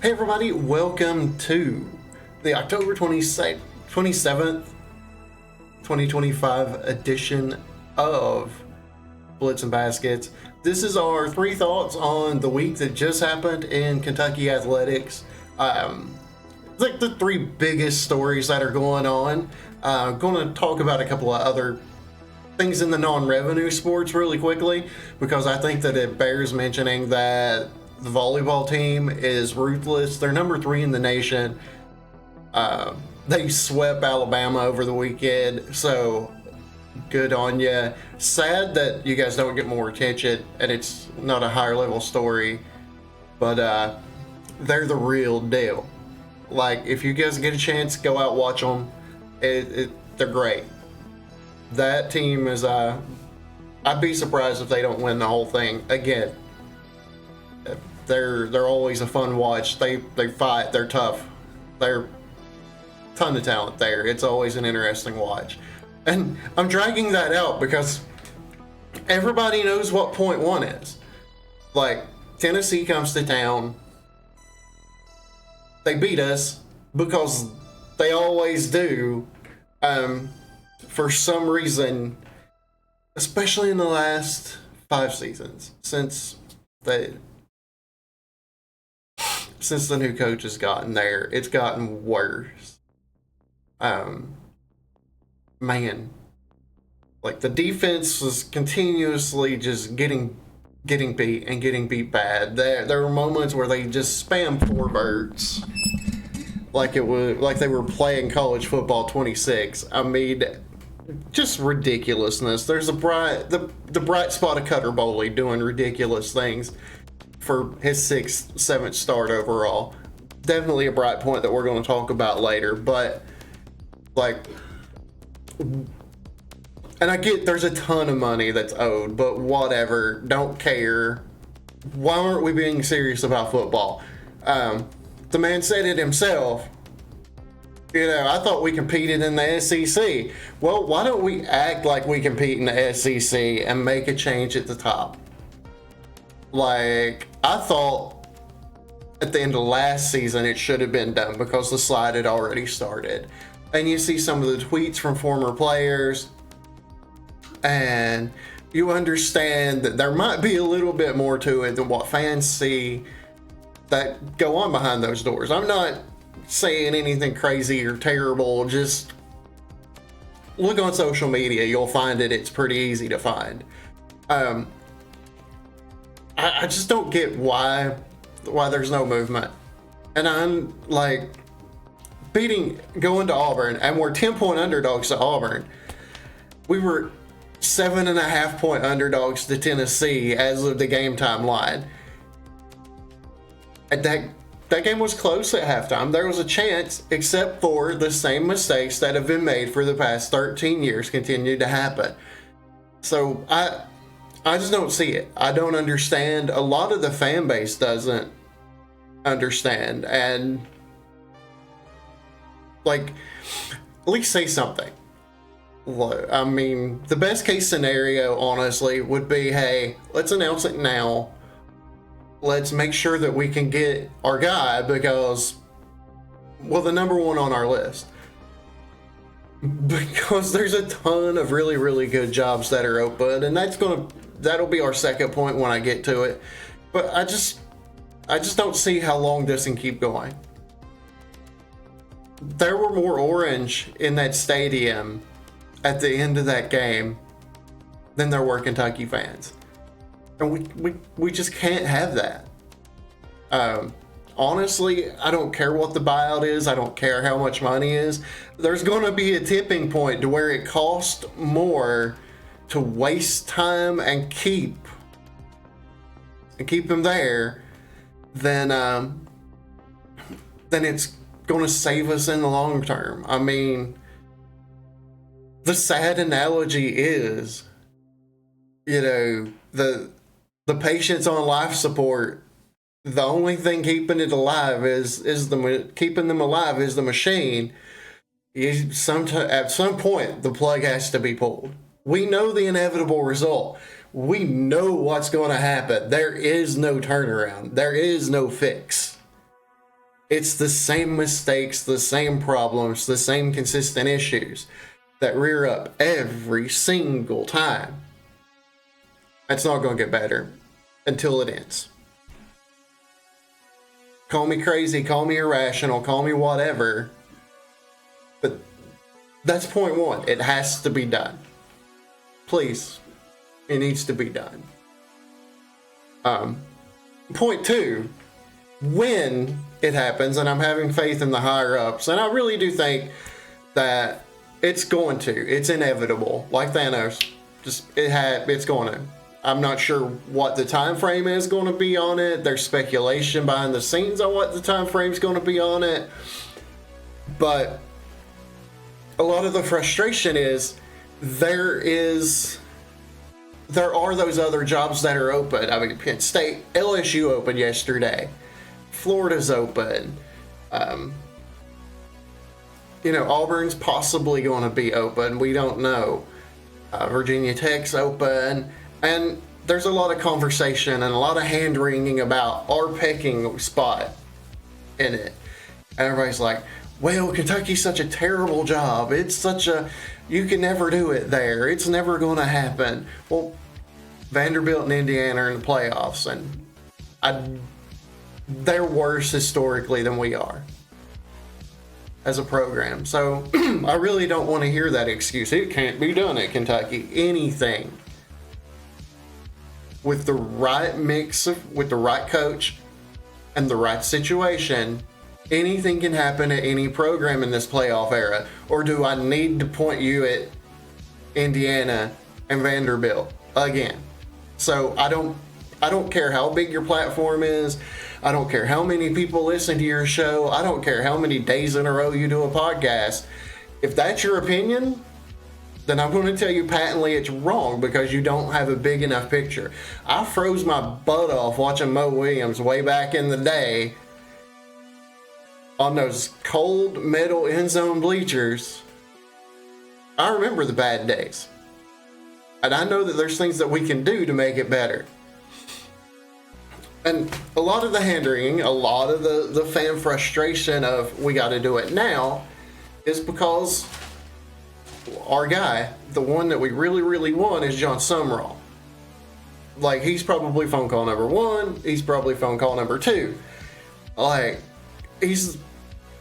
Hey everybody, welcome to the October 27th, 2025 edition of Blitz and Baskets. This is our three thoughts on the week that just happened in Kentucky athletics. Like the three biggest stories that are going on. Going to talk about a couple of other things in the non-revenue sports really quickly, because I think that it bears mentioning that the volleyball team is ruthless. They're number 3 in the nation. They swept Alabama over the weekend, so good on you. Sad that you guys don't get more attention and it's not a higher level story, but they're the real deal. Like, if you guys get a chance, go out, watch them. They're great. That team is, I'd be surprised if they don't win the whole thing again. They're always a fun watch. They fight. They're tough. They're a ton of talent there. It's always an interesting watch. And I'm dragging that out because everybody knows what point one is. Like, Tennessee comes to town. They beat us because they always do. For some reason, especially in the last 5 seasons, since the new coach has gotten there, it's gotten worse. Man, like, the defense was continuously just getting beat and getting beat bad. There were moments where they just spammed 4 birds, like it was like they were playing college football 26. I mean, just ridiculousness. There's the bright spot of Cutter Boley doing ridiculous things for his 6th, 7th start overall. Definitely a bright point that we're going to talk about later, but like, and I get there's a ton of money that's owed, but whatever, don't care. Why aren't we being serious about football? The man said it himself. You know, I thought we competed in the SEC. Well, why don't we act like we compete in the SEC and make a change at the top? Like, I thought at the end of last season it should have been done because the slide had already started. And you see some of the tweets from former players, and you understand that there might be a little bit more to it than what fans see that go on behind those doors. I'm not saying anything crazy or terrible. Just look on social media. You'll find it. It's pretty easy to find. I just don't get why there's no movement. And I'm like, going to Auburn, and we're 10-point underdogs to Auburn. We were 7.5-point underdogs to Tennessee as of the game time line. And that game was close at halftime. There was a chance, except for the same mistakes that have been made for the past 13 years continued to happen. So I just don't see it. I don't understand. A lot of the fan base doesn't understand. And, like, at least say something. I mean, the best case scenario, honestly, would be, hey, let's announce it now. Let's make sure that we can get our guy because, well, the number one on our list. Because there's a ton of really, really good jobs that are open, and that'll be our second point when I get to it. But I just don't see how long this can keep going. There were more orange in that stadium at the end of that game than there were Kentucky fans. And we just can't have that. Honestly, I don't care what the buyout is. I don't care how much money is. There's going to be a tipping point to where it costs more to waste time and keep him there than it's going to save us in the long term. I mean, the sad analogy is, you know, the patients on life support. The only thing keeping it alive is keeping them alive is the machine. At some point, the plug has to be pulled. We know the inevitable result. We know what's going to happen. There is no turnaround. There is no fix. It's the same mistakes, the same problems, the same consistent issues that rear up every single time. It's not going to get better until it ends. Call me crazy, call me irrational, call me whatever, but that's point one. It has to be done. Please, it needs to be done. Point two, when it happens, and I'm having faith in the higher ups, and I really do think that it's going to. It's inevitable, like Thanos. It's going to. I'm not sure what the time frame is going to be on it. There's speculation behind the scenes on what the time frame is going to be on it. But a lot of the frustration is there are those other jobs that are open. I mean, Penn State, LSU opened yesterday. Florida's open. Auburn's possibly going to be open. We don't know. Virginia Tech's open. And there's a lot of conversation and a lot of hand-wringing about our pecking spot in it. And everybody's like, well, Kentucky's such a terrible job. You can never do it there. It's never going to happen. Well, Vanderbilt and Indiana are in the playoffs, and they're worse historically than we are as a program. So I really don't want to hear that excuse. It can't be done at Kentucky. Anything with the right with the right coach and the right situation, anything can happen at any program in this playoff era. Or do I need to point you at Indiana and Vanderbilt again? So I don't care how big your platform is. I don't care how many people listen to your show. I don't care how many days in a row you do a podcast. If that's your opinion, then I'm going to tell you patently it's wrong because you don't have a big enough picture. I froze my butt off watching Mo Williams way back in the day on those cold metal end zone bleachers. I remember the bad days. And I know that there's things that we can do to make it better. And a lot of the hand-wringing, a lot of the fan frustration of we got to do it now is because our guy, the one that we really, really want, is John Summerall. Like, he's probably phone call number one. He's probably phone call number two. Like, he's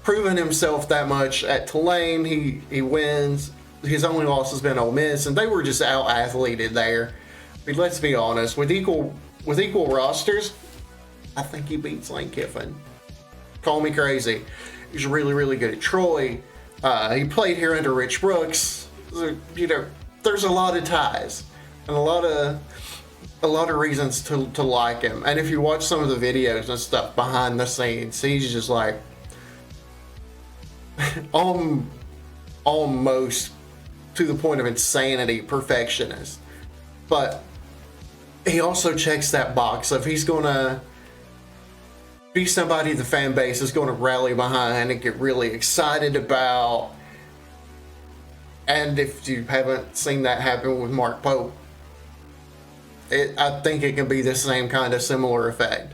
proven himself that much at Tulane. He wins. His only loss has been Ole Miss, and they were just out-athleted there. I mean, let's be honest. With equal rosters, I think he beats Lane Kiffin. Call me crazy. He's really, really good at Troy. He played here under Rich Brooks. There's a lot of ties and a lot of reasons to like him. And if you watch some of the videos and stuff behind the scenes, he's just like almost to the point of insanity perfectionist. But he also checks that box of he's going to be somebody the fan base is going to rally behind and get really excited about. And if you haven't seen that happen with Mark Pope, I think it can be the same kind of similar effect.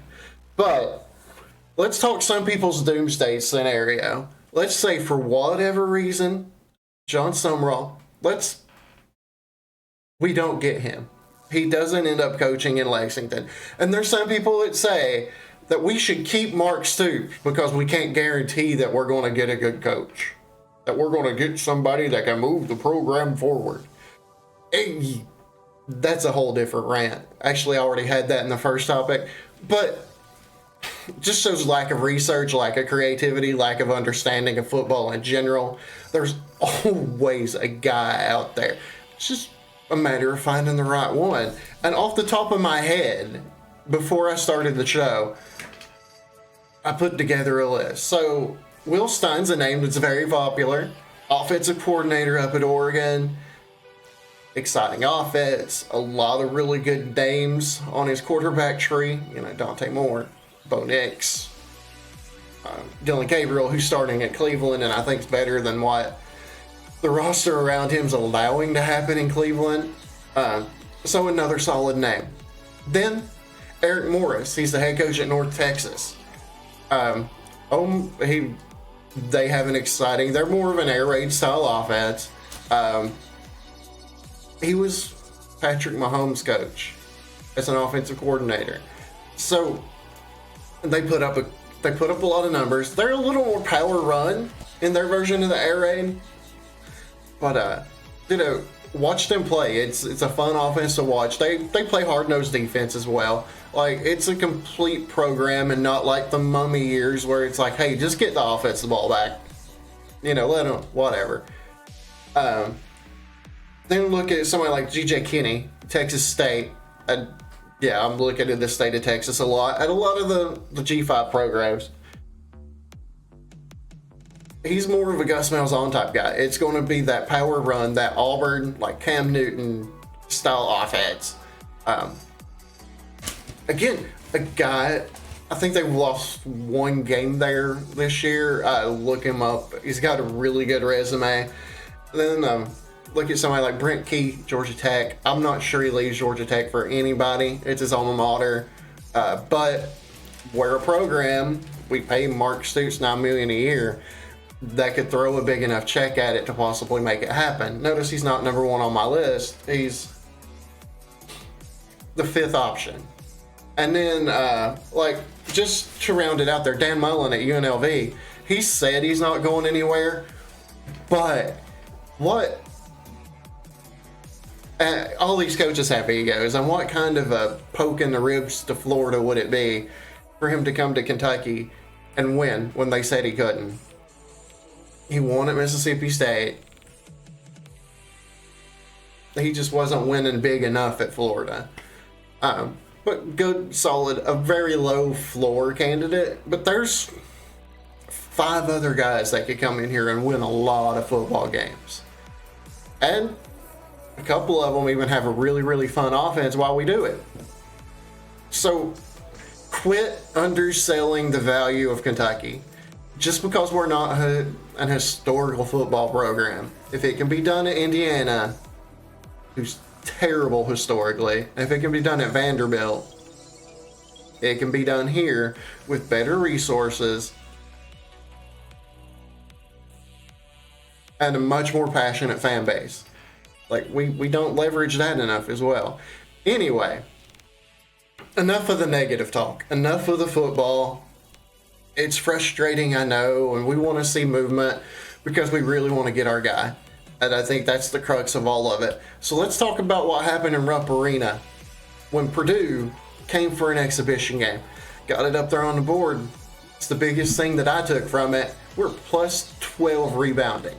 But let's talk some people's doomsday scenario. Let's say for whatever reason, John Summerall, we don't get him. He doesn't end up coaching in Lexington. And there's some people that say that we should keep Mark Stoops because we can't guarantee that we're going to get a good coach. That we're going to get somebody that can move the program forward. That's a whole different rant. Actually, I already had that in the first topic. But just shows lack of research, lack of creativity, lack of understanding of football in general. There's always a guy out there. It's just a matter of finding the right one. And off the top of my head, before I started the show, I put together a list. So Will Stein's a name that's very popular. Offensive coordinator up at Oregon. Exciting offense. A lot of really good names on his quarterback tree. Dante Moore, Bo Nix, Dylan Gabriel, who's starting at Cleveland, and I think is better than what the roster around him is allowing to happen in Cleveland. So another solid name. Then Eric Morris. He's the head coach at North Texas. They have an exciting. They're more of an air raid style offense. He was Patrick Mahomes' coach as an offensive coordinator, so they put up a lot of numbers. They're a little more power run in their version of the air raid, but watch them play. It's a fun offense to watch. They play hard-nosed defense as well. Like, it's a complete program and not like the Mummy years where it's like, hey, just get the offensive ball back. Let them, whatever. Then look at somebody like G.J. Kinney, Texas State. I'm looking at the state of Texas a lot. At a lot of the G5 programs. He's more of a Gus Malzahn type guy. It's going to be that power run, that Auburn, like Cam Newton style offense. Again, a guy, I think they've lost one game there this year. Look him up. He's got a really good resume. Then look at somebody like Brent Key, Georgia Tech. I'm not sure he leaves Georgia Tech for anybody. It's his alma mater. But we're a program. We pay Mark Stoops $9 million a year. That could throw a big enough check at it to possibly make it happen. Notice he's not number one on my list. He's the fifth option. And then, just to round it out there, Dan Mullen at UNLV, he said he's not going anywhere. But all these coaches have egos, and what kind of a poke in the ribs to Florida would it be for him to come to Kentucky and win when they said he couldn't? He won at Mississippi State. He just wasn't winning big enough at Florida. But good, solid, a very low floor candidate. But there's 5 other guys that could come in here and win a lot of football games. And a couple of them even have a really, really fun offense while we do it. So quit underselling the value of Kentucky. Just because we're not an historical football program. If it can be done at Indiana, who's terrible historically, if it can be done at Vanderbilt, it can be done here with better resources and a much more passionate fan base. Like, we don't leverage that enough as well. Anyway, enough of the negative talk. Enough of the football. It's frustrating, I know, and we want to see movement because we really want to get our guy. And I think that's the crux of all of it. So let's talk about what happened in Rupp Arena when Purdue came for an exhibition game. Got it up there on the board. It's the biggest thing that I took from it. We're plus 12 rebounding.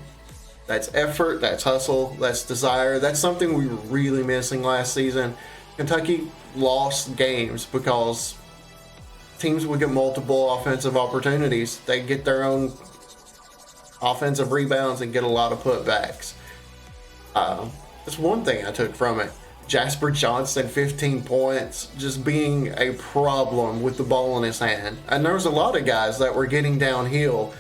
That's effort, that's hustle, that's desire. That's something we were really missing last season. Kentucky lost games because teams would get multiple offensive opportunities. They get their own offensive rebounds and get a lot of putbacks. That's one thing I took from it. Jasper Johnson, 15 points, just being a problem with the ball in his hand. And there was a lot of guys that were getting downhill.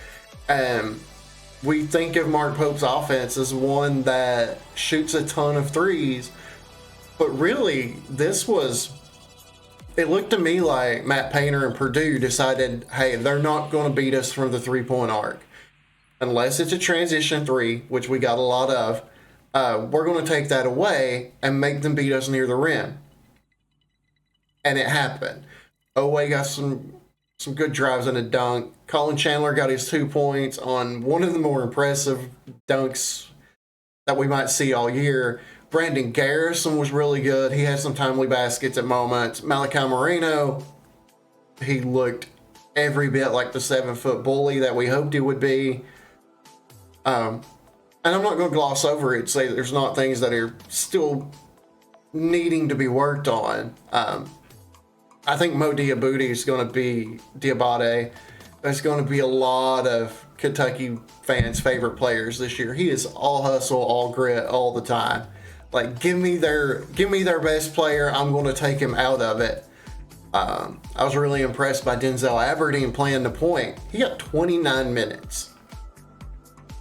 We think of Mark Pope's offense as one that shoots a ton of threes. But really, it looked to me like Matt Painter and Purdue decided, hey, they're not going to beat us from the three-point arc. Unless it's a transition three, which we got a lot of, we're going to take that away and make them beat us near the rim. And it happened. Oweh got some good drives and a dunk. Colin Chandler got his 2 points on one of the more impressive dunks that we might see all year. Brandon Garrison was really good. He had some timely baskets at moments. Malachi Moreno, he looked every bit like the 7-foot bully that we hoped he would be. And I'm not going to gloss over it, say that there's not things that are still needing to be worked on. I think Mo Diabate is going to be Diabate. There's going to be a lot of Kentucky fans' favorite players this year. He is all hustle, all grit, all the time. Like, give me their best player. I'm going to take him out of it. I was really impressed by Denzel Aberdeen playing the point. He got 29 minutes.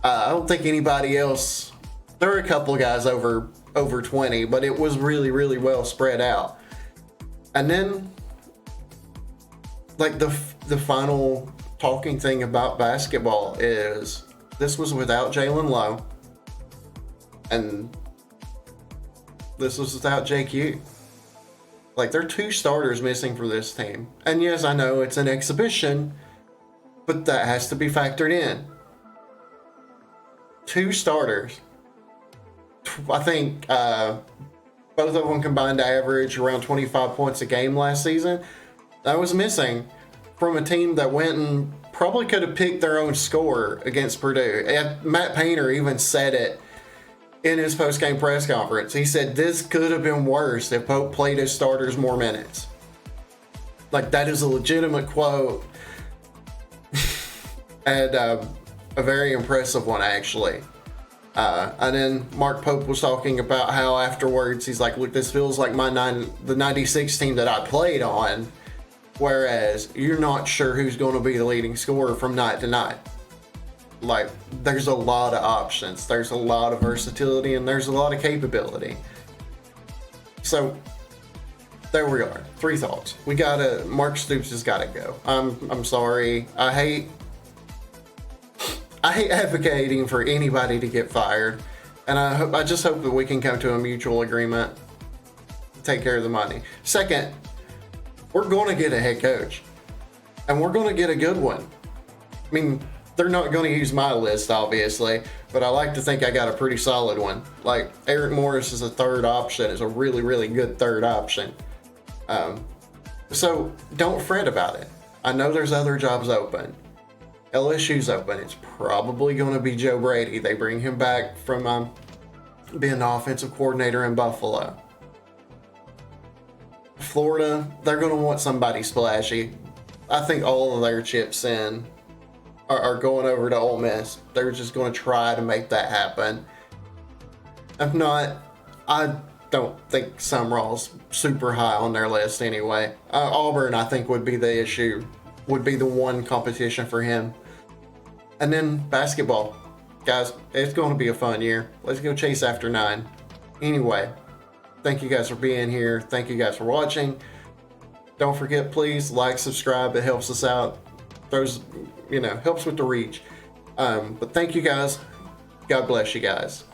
I don't think anybody else. There were a couple guys over 20, but it was really, really well spread out. And then, like, the final talking thing about basketball is this was without Jalen Lowe, and this was without JQ. Like, there are 2 starters missing for this team. And yes, I know it's an exhibition, but that has to be factored in. 2 starters. I think both of them combined to average around 25 points a game last season. That was missing from a team that went and probably could have picked their own score against Purdue. And Matt Painter even said it in his post-game press conference. He said this could have been worse if Pope played his starters more minutes. Like, that is a legitimate quote. And a very impressive one, actually. And then Mark Pope was talking about how afterwards he's like, look, this feels like the 96 team that I played on, whereas you're not sure who's going to be the leading scorer from night to night. Like, there's a lot of options, there's a lot of versatility, and there's a lot of capability. So there we are. 3 thoughts. Mark Stoops has got to go. I'm sorry. I hate advocating for anybody to get fired, and I just hope that we can come to a mutual agreement, take care of the money. Second, we're going to get a head coach, and we're going to get a good one. I mean, they're not going to use my list, obviously, but I like to think I got a pretty solid one. Like, Eric Morris is a third option, is a really, really good third option. So don't fret about it. I know there's other jobs open. LSU's open. It's probably going to be Joe Brady. They bring him back from being the offensive coordinator in Buffalo. Florida, they're going to want somebody splashy. I think all of their chips in are going over to Ole Miss. They're just going to try to make that happen. If not, I don't think Summerall's super high on their list anyway. Auburn, I think, would be the issue, would be the one competition for him. And then basketball. Guys, it's going to be a fun year. Let's go chase after 9. Anyway, thank you guys for being here. Thank you guys for watching. Don't forget, please like, subscribe. It helps us out. Helps with the reach. But thank you guys. God bless you guys.